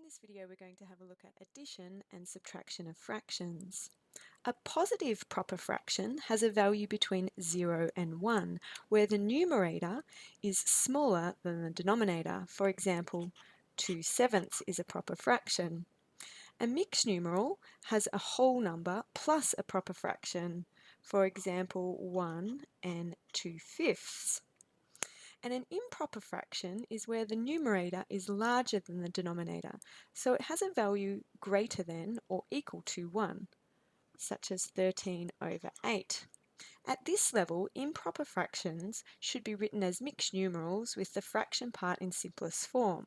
this video we're going to have a look at addition and subtraction of fractions. A positive proper fraction has a value between 0 and 1, where the numerator is smaller than the denominator. For example, 2/7 is a proper fraction. A mixed numeral has a whole number plus a proper fraction. For example, 1 and 2/5. And an improper fraction is where the numerator is larger than the denominator, so it has a value greater than or equal to 1, such as 13/8. At this level, improper fractions should be written as mixed numerals with the fraction part in simplest form.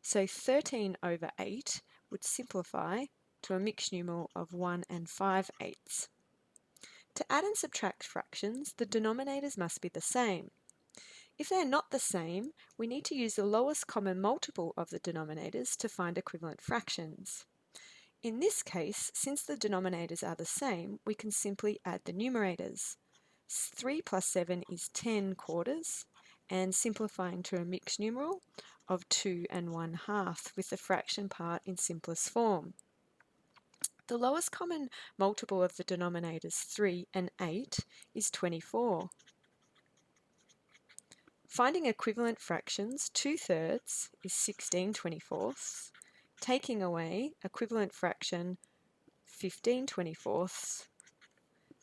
So 13/8 would simplify to a mixed numeral of 1 and 5/8. To add and subtract fractions, the denominators must be the same. If they are not the same, we need to use the lowest common multiple of the denominators to find equivalent fractions. In this case, since the denominators are the same, we can simply add the numerators. 3 plus 7 is 10/4, and simplifying to a mixed numeral of 2 and 1/2 with the fraction part in simplest form. The lowest common multiple of the denominators 3 and 8 is 24. Finding equivalent fractions, 2/3 is 16/24. Taking away equivalent fraction 15/24,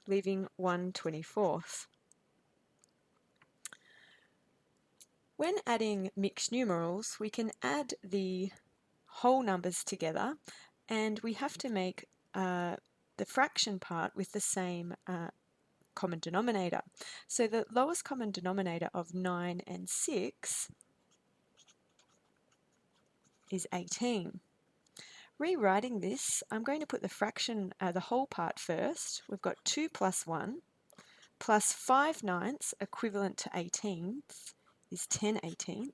leaving 1/24. When adding mixed numerals, we can add the whole numbers together, and we have to make the fraction part with the same common denominator. So the lowest common denominator of 9 and 6 is 18. Rewriting this, I'm going to put the fraction, the whole part first. We've got 2 plus 1 plus 5/9 equivalent to 18th is 10/18,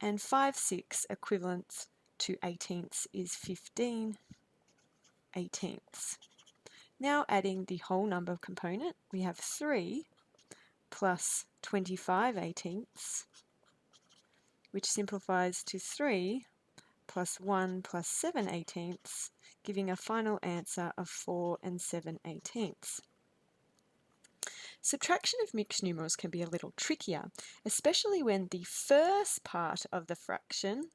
and 5/6 equivalent to 18th is 15/18. Now adding the whole number component, we have 3 plus 25/18, which simplifies to 3 plus 1 plus 7/18, giving a final answer of 4 and 7/18. Subtraction of mixed numerals can be a little trickier, especially when the first part of the fraction,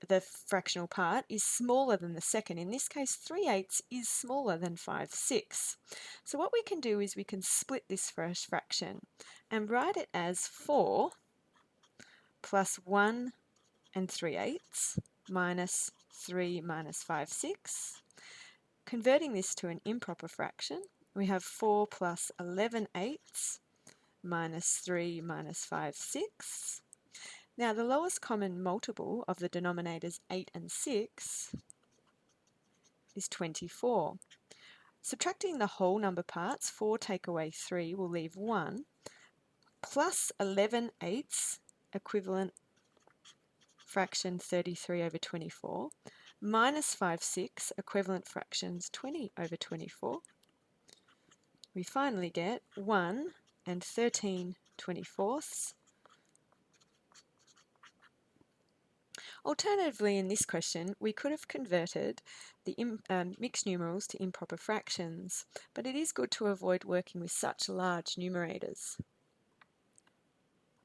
the fractional part, is smaller than the second. In this case, 3/8 is smaller than 5/6. So what we can do is we can split this first fraction and write it as 4 plus 1 and 3/8 minus 3 minus 5/6. Converting this to an improper fraction, we have 4 plus 11/8 minus 3 minus 5/6. Now the lowest common multiple of the denominators 8 and 6 is 24. Subtracting the whole number parts, 4 take away 3 will leave 1, plus 11/8 equivalent fraction 33/24, minus 5/6 equivalent fractions 20/24. We finally get 1 and 13/24. Alternatively, in this question, we could have converted the mixed numerals to improper fractions, but it is good to avoid working with such large numerators.